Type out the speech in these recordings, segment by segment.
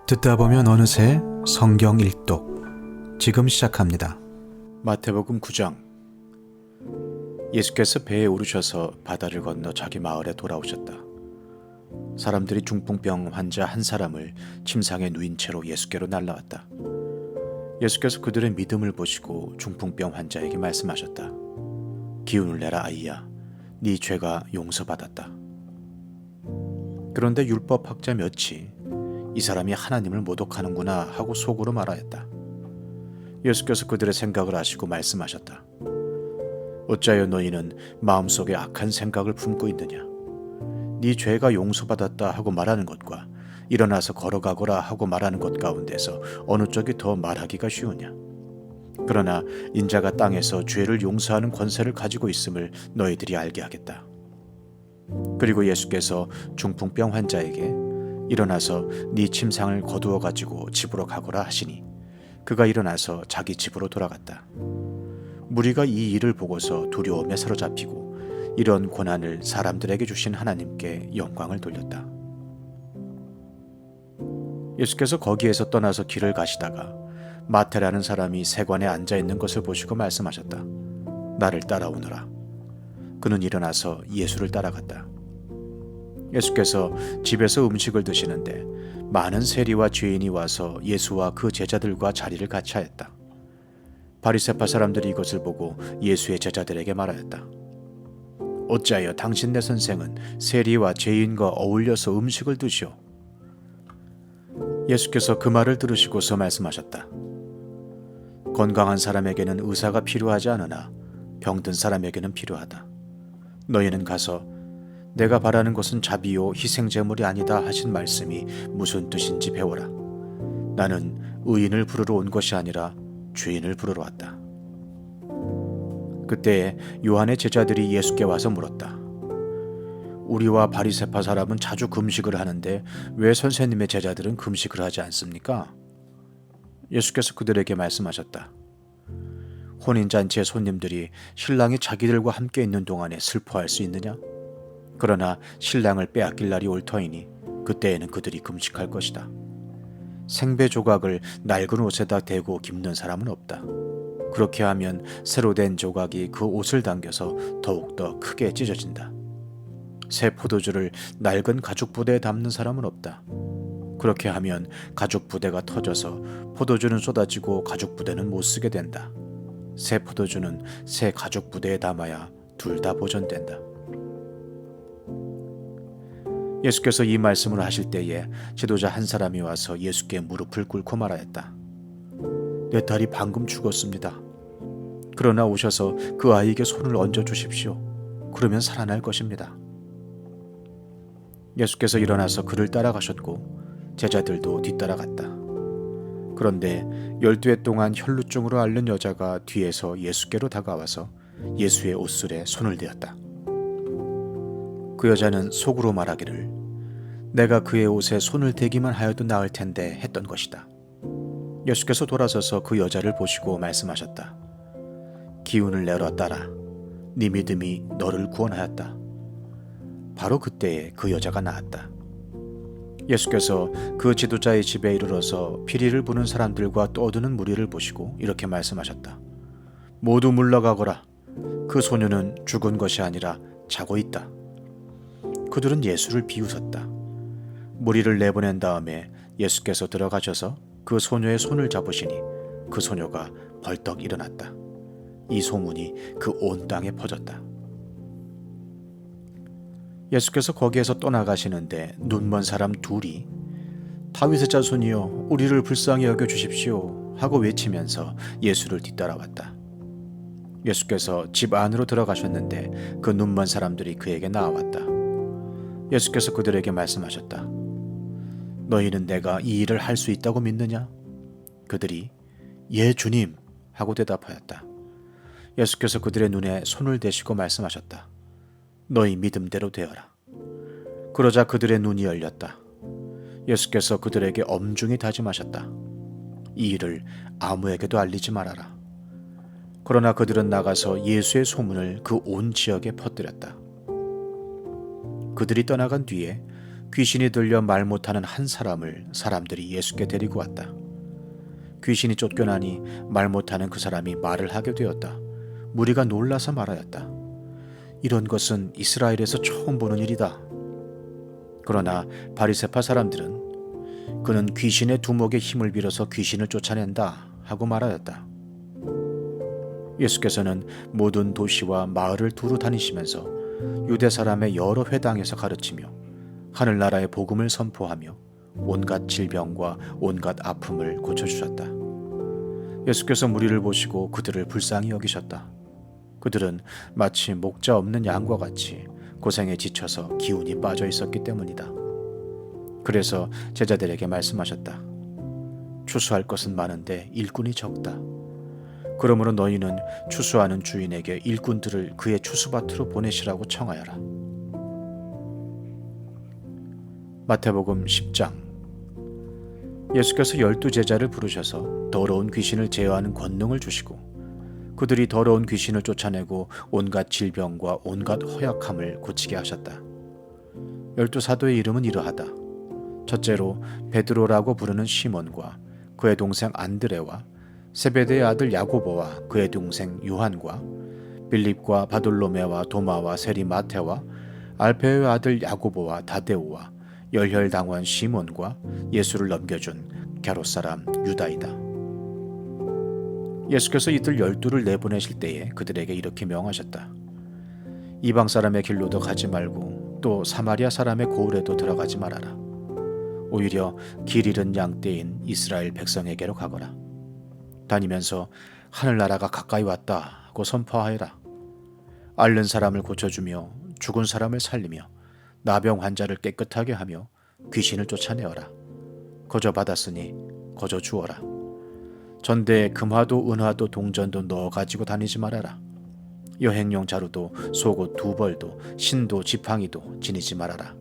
듣다 보면 어느새 성경 일독 지금 시작합니다. 마태복음 9장. 예수께서 배에 오르셔서 바다를 건너 자기 마을에 돌아오셨다. 사람들이 중풍병 환자 한 사람을 침상에 누인 채로 예수께로 날라왔다. 예수께서 그들의 믿음을 보시고 중풍병 환자에게 말씀하셨다. 기운을 내라 아이야, 네 죄가 용서받았다. 그런데 율법학자 몇이 이 사람이 하나님을 모독하는구나 하고 속으로 말하였다. 예수께서 그들의 생각을 아시고 말씀하셨다. 어찌하여 너희는 마음속에 악한 생각을 품고 있느냐? 네 죄가 용서받았다 하고 말하는 것과 일어나서 걸어가거라 하고 말하는 것 가운데서 어느 쪽이 더 말하기가 쉬우냐? 그러나 인자가 땅에서 죄를 용서하는 권세를 가지고 있음을 너희들이 알게 하겠다. 그리고 예수께서 중풍병 환자에게 일어나서 네 침상을 거두어 가지고 집으로 가거라 하시니 그가 일어나서 자기 집으로 돌아갔다. 무리가 이 일을 보고서 두려움에 사로잡히고 이런 고난을 사람들에게 주신 하나님께 영광을 돌렸다. 예수께서 거기에서 떠나서 길을 가시다가 마태라는 사람이 세관에 앉아 있는 것을 보시고 말씀하셨다. 나를 따라오너라. 그는 일어나서 예수를 따라갔다. 예수께서 집에서 음식을 드시는데 많은 세리와 죄인이 와서 예수와 그 제자들과 자리를 같이 하였다. 바리새파 사람들이 이것을 보고 예수의 제자들에게 말하였다. 어찌하여 당신네 선생은 세리와 죄인과 어울려서 음식을 드시오? 예수께서 그 말을 들으시고서 말씀하셨다. 건강한 사람에게는 의사가 필요하지 않으나 병든 사람에게는 필요하다. 너희는 가서 내가 바라는 것은 자비요 희생제물이 아니다 하신 말씀이 무슨 뜻인지 배워라. 나는 의인을 부르러 온 것이 아니라 죄인을 부르러 왔다. 그때에 요한의 제자들이 예수께 와서 물었다. 우리와 바리새파 사람은 자주 금식을 하는데 왜 선생님의 제자들은 금식을 하지 않습니까? 예수께서 그들에게 말씀하셨다. 혼인잔치의 손님들이 신랑이 자기들과 함께 있는 동안에 슬퍼할 수 있느냐? 그러나 신랑을 빼앗길 날이 올 터이니 그때에는 그들이 금식할 것이다. 생배 조각을 낡은 옷에다 대고 깁는 사람은 없다. 그렇게 하면 새로 된 조각이 그 옷을 당겨서 더욱더 크게 찢어진다. 새 포도주를 낡은 가죽 부대에 담는 사람은 없다. 그렇게 하면 가죽 부대가 터져서 포도주는 쏟아지고 가죽 부대는 못 쓰게 된다. 새 포도주는 새 가죽 부대에 담아야 둘 다 보존된다. 예수께서 이 말씀을 하실 때에 지도자 한 사람이 와서 예수께 무릎을 꿇고 말하였다. 내 딸이 방금 죽었습니다. 그러나 오셔서 그 아이에게 손을 얹어 주십시오. 그러면 살아날 것입니다. 예수께서 일어나서 그를 따라가셨고 제자들도 뒤따라갔다. 그런데 12해 동안 혈루증으로 앓는 여자가 뒤에서 예수께로 다가와서 예수의 옷술에 손을 대었다. 그 여자는 속으로 말하기를 내가 그의 옷에 손을 대기만 하여도 나을 텐데 했던 것이다. 예수께서 돌아서서 그 여자를 보시고 말씀하셨다. 기운을 내라 딸아, 네 믿음이 너를 구원하였다. 바로 그때에 그 여자가 나았다. 예수께서 그 지도자의 집에 이르러서 피리를 부는 사람들과 떠드는 무리를 보시고 이렇게 말씀하셨다. 모두 물러가거라. 그 소녀는 죽은 것이 아니라 자고 있다. 그들은 예수를 비웃었다. 무리를 내보낸 다음에 예수께서 들어가셔서 그 소녀의 손을 잡으시니 그 소녀가 벌떡 일어났다. 이 소문이 그 온 땅에 퍼졌다. 예수께서 거기에서 떠나가시는데 눈먼 사람 둘이 다윗의 자손이여 우리를 불쌍히 여겨주십시오 하고 외치면서 예수를 뒤따라왔다. 예수께서 집 안으로 들어가셨는데 그 눈먼 사람들이 그에게 나아왔다. 예수께서 그들에게 말씀하셨다. 너희는 내가 이 일을 할 수 있다고 믿느냐? 그들이 예 주님 하고 대답하였다. 예수께서 그들의 눈에 손을 대시고 말씀하셨다. 너희 믿음대로 되어라. 그러자 그들의 눈이 열렸다. 예수께서 그들에게 엄중히 다짐하셨다. 이 일을 아무에게도 알리지 말아라. 그러나 그들은 나가서 예수의 소문을 그 온 지역에 퍼뜨렸다. 그들이 떠나간 뒤에 귀신이 들려 말 못하는 한 사람을 사람들이 예수께 데리고 왔다. 귀신이 쫓겨나니 말 못하는 그 사람이 말을 하게 되었다. 무리가 놀라서 말하였다. 이런 것은 이스라엘에서 처음 보는 일이다. 그러나 바리새파 사람들은 그는 귀신의 두목에 힘을 빌어서 귀신을 쫓아낸다 하고 말하였다. 예수께서는 모든 도시와 마을을 두루 다니시면서 유대 사람의 여러 회당에서 가르치며 하늘나라의 복음을 선포하며 온갖 질병과 온갖 아픔을 고쳐주셨다. 예수께서 무리를 보시고 그들을 불쌍히 여기셨다. 그들은 마치 목자 없는 양과 같이 고생에 지쳐서 기운이 빠져 있었기 때문이다. 그래서 제자들에게 말씀하셨다. 추수할 것은 많은데 일꾼이 적다. 그러므로 너희는 추수하는 주인에게 일꾼들을 그의 추수밭으로 보내시라고 청하여라. 마태복음 10장. 예수께서 12제자를 부르셔서 더러운 귀신을 제어하는 권능을 주시고 그들이 더러운 귀신을 쫓아내고 온갖 질병과 온갖 허약함을 고치게 하셨다. 12사도의 이름은 이러하다. 첫째로 베드로라고 부르는 시몬과 그의 동생 안드레와 세베대의 아들 야고보와 그의 동생 요한과 빌립과 바돌로메와 도마와 세리 마테와 알페의 아들 야고보와 다데오와 열혈당원 시몬과 예수를 넘겨준 게롯 사람 유다이다. 예수께서 이들 12를 내보내실 때에 그들에게 이렇게 명하셨다. 이방 사람의 길로도 가지 말고 또 사마리아 사람의 고을에도 들어가지 말아라. 오히려 길 잃은 양떼인 이스라엘 백성에게로 가거라. 다니면서 하늘나라가 가까이 왔다 하고 선포하여라. 앓는 사람을 고쳐주며 죽은 사람을 살리며 나병 환자를 깨끗하게 하며 귀신을 쫓아내어라. 거저 받았으니 거저 주어라. 전대에 금화도 은화도 동전도 넣어 가지고 다니지 말아라. 여행용 자루도 속옷 2벌도 신도 지팡이도 지니지 말아라.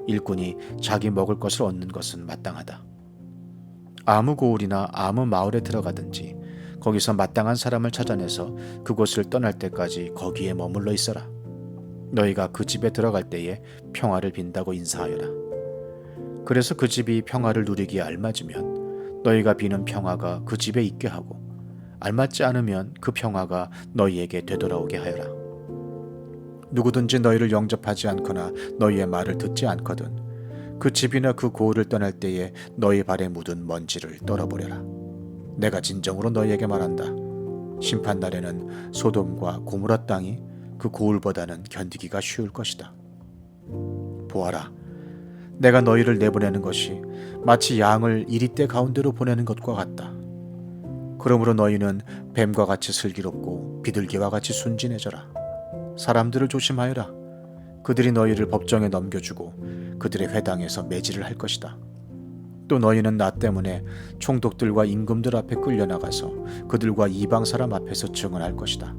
일꾼이 자기 먹을 것을 얻는 것은 마땅하다. 아무 고을이나 아무 마을에 들어가든지 거기서 마땅한 사람을 찾아내서 그곳을 떠날 때까지 거기에 머물러 있어라. 너희가 그 집에 들어갈 때에 평화를 빈다고 인사하여라. 그래서 그 집이 평화를 누리기에 알맞으면 너희가 비는 평화가 그 집에 있게 하고 알맞지 않으면 그 평화가 너희에게 되돌아오게 하여라. 누구든지 너희를 영접하지 않거나 너희의 말을 듣지 않거든 그 집이나 그 고을을 떠날 때에 너희 발에 묻은 먼지를 떨어버려라. 내가 진정으로 너희에게 말한다. 심판날에는 소돔과 고모라 땅이 그 고을보다는 견디기가 쉬울 것이다. 보아라, 내가 너희를 내보내는 것이 마치 양을 이리떼 가운데로 보내는 것과 같다. 그러므로 너희는 뱀과 같이 슬기롭고 비둘기와 같이 순진해져라. 사람들을 조심하여라. 그들이 너희를 법정에 넘겨주고 그들의 회당에서 매질을 할 것이다. 또 너희는 나 때문에 총독들과 임금들 앞에 끌려나가서 그들과 이방 사람 앞에서 증언할 것이다.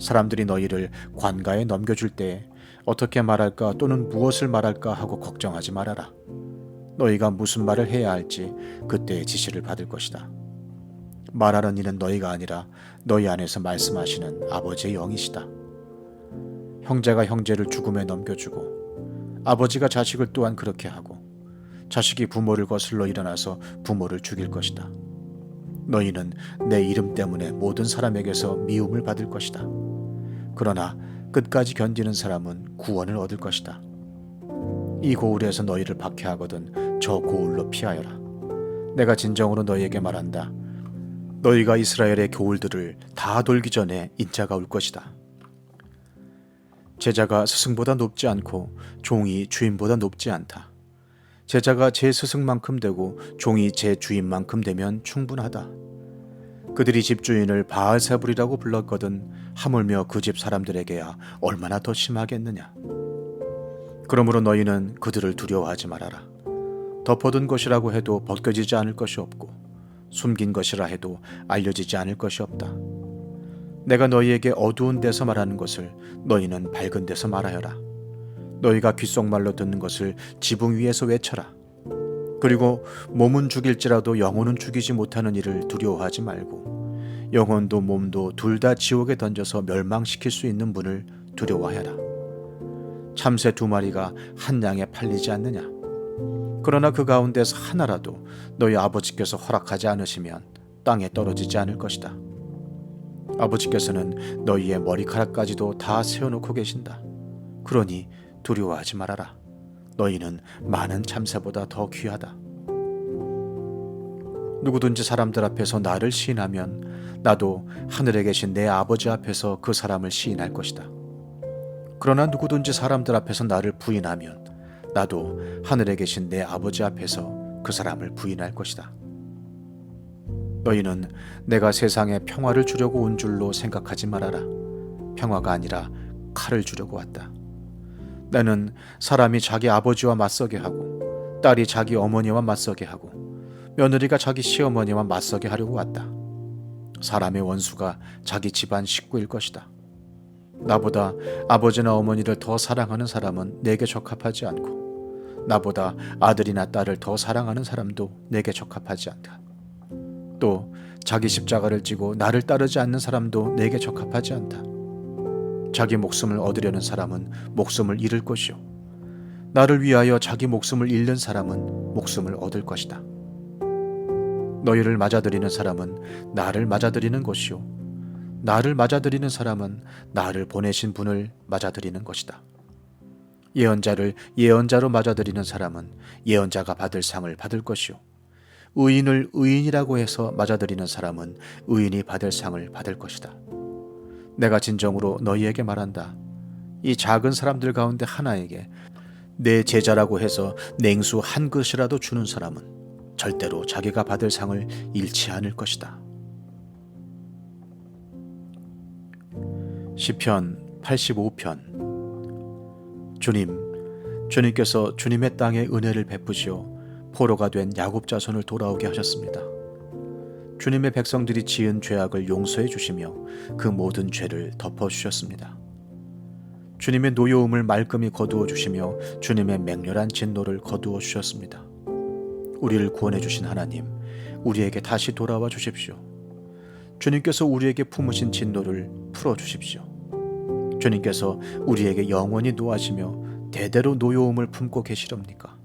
사람들이 너희를 관가에 넘겨줄 때 어떻게 말할까 또는 무엇을 말할까 하고 걱정하지 말아라. 너희가 무슨 말을 해야 할지 그때의 지시를 받을 것이다. 말하는 이는 너희가 아니라 너희 안에서 말씀하시는 아버지의 영이시다. 형제가 형제를 죽음에 넘겨주고 아버지가 자식을 또한 그렇게 하고 자식이 부모를 거슬러 일어나서 부모를 죽일 것이다. 너희는 내 이름 때문에 모든 사람에게서 미움을 받을 것이다. 그러나 끝까지 견디는 사람은 구원을 얻을 것이다. 이 고을에서 너희를 박해하거든 저 고을로 피하여라. 내가 진정으로 너희에게 말한다. 너희가 이스라엘의 고을들을 다 돌기 전에 인자가 올 것이다. 제자가 스승보다 높지 않고 종이 주인보다 높지 않다. 제자가 제 스승만큼 되고 종이 제 주인만큼 되면 충분하다. 그들이 집주인을 바알세불이라고 불렀거든 하물며 그 집 사람들에게야 얼마나 더 심하겠느냐. 그러므로 너희는 그들을 두려워하지 말아라. 덮어둔 것이라고 해도 벗겨지지 않을 것이 없고 숨긴 것이라 해도 알려지지 않을 것이 없다. 내가 너희에게 어두운 데서 말하는 것을 너희는 밝은 데서 말하여라. 너희가 귓속말로 듣는 것을 지붕 위에서 외쳐라. 그리고 몸은 죽일지라도 영혼은 죽이지 못하는 일을 두려워하지 말고 영혼도 몸도 둘 다 지옥에 던져서 멸망시킬 수 있는 분을 두려워하여라. 참새 2마리가 한 양에 팔리지 않느냐? 그러나 그 가운데서 하나라도 너희 아버지께서 허락하지 않으시면 땅에 떨어지지 않을 것이다. 아버지께서는 너희의 머리카락까지도 다 세워놓고 계신다. 그러니 두려워하지 말아라. 너희는 많은 참새보다 더 귀하다. 누구든지 사람들 앞에서 나를 시인하면 나도 하늘에 계신 내 아버지 앞에서 그 사람을 시인할 것이다. 그러나 누구든지 사람들 앞에서 나를 부인하면 나도 하늘에 계신 내 아버지 앞에서 그 사람을 부인할 것이다. 너희는 내가 세상에 평화를 주려고 온 줄로 생각하지 말아라. 평화가 아니라 칼을 주려고 왔다. 나는 사람이 자기 아버지와 맞서게 하고 딸이 자기 어머니와 맞서게 하고 며느리가 자기 시어머니와 맞서게 하려고 왔다. 사람의 원수가 자기 집안 식구일 것이다. 나보다 아버지나 어머니를 더 사랑하는 사람은 내게 적합하지 않고 나보다 아들이나 딸을 더 사랑하는 사람도 내게 적합하지 않다. 또 자기 십자가를 지고 나를 따르지 않는 사람도 내게 적합하지 않다. 자기 목숨을 얻으려는 사람은 목숨을 잃을 것이요 나를 위하여 자기 목숨을 잃는 사람은 목숨을 얻을 것이다. 너희를 맞아들이는 사람은 나를 맞아들이는 것이요 나를 맞아들이는 사람은 나를 보내신 분을 맞아들이는 것이다. 예언자를 예언자로 맞아들이는 사람은 예언자가 받을 상을 받을 것이요 의인을 의인이라고 해서 맞아들이는 사람은 의인이 받을 상을 받을 것이다. 내가 진정으로 너희에게 말한다. 이 작은 사람들 가운데 하나에게 내 제자라고 해서 냉수 한 그릇이라도 주는 사람은 절대로 자기가 받을 상을 잃지 않을 것이다. 시편 85편. 주님께서 주님의 땅에 은혜를 베푸시어 포로가 된 야곱 자손을 돌아오게 하셨습니다. 주님의 백성들이 지은 죄악을 용서해 주시며 그 모든 죄를 덮어 주셨습니다. 주님의 노여움을 말끔히 거두어 주시며 주님의 맹렬한 진노를 거두어 주셨습니다. 우리를 구원해 주신 하나님, 우리에게 다시 돌아와 주십시오. 주님께서 우리에게 품으신 진노를 풀어 주십시오. 주님께서 우리에게 영원히 노하시며 대대로 노여움을 품고 계시렵니까?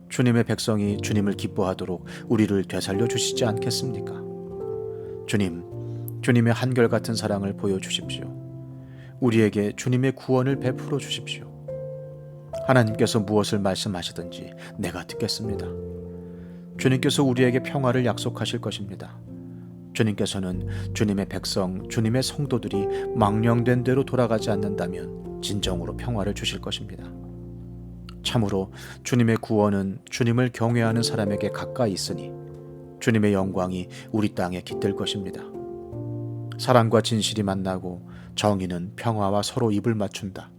주님의 백성이 주님을 기뻐하도록 우리를 되살려 주시지 않겠습니까? 주님의 한결같은 사랑을 보여주십시오. 우리에게 주님의 구원을 베풀어 주십시오. 하나님께서 무엇을 말씀하시든지 내가 듣겠습니다. 주님께서 우리에게 평화를 약속하실 것입니다. 주님께서는 주님의 백성, 주님의 성도들이 망령된 대로 돌아가지 않는다면 진정으로 평화를 주실 것입니다. 참으로 주님의 구원은 주님을 경외하는 사람에게 가까이 있으니 주님의 영광이 우리 땅에 깃들 것입니다. 사랑과 진실이 만나고 정의는 평화와 서로 입을 맞춘다.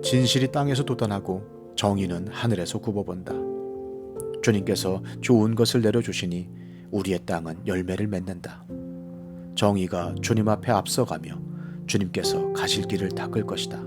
진실이 땅에서 돋아나고 정의는 하늘에서 굽어본다. 주님께서 좋은 것을 내려주시니 우리의 땅은 열매를 맺는다. 정의가 주님 앞에 앞서가며 주님께서 가실 길을 닦을 것이다.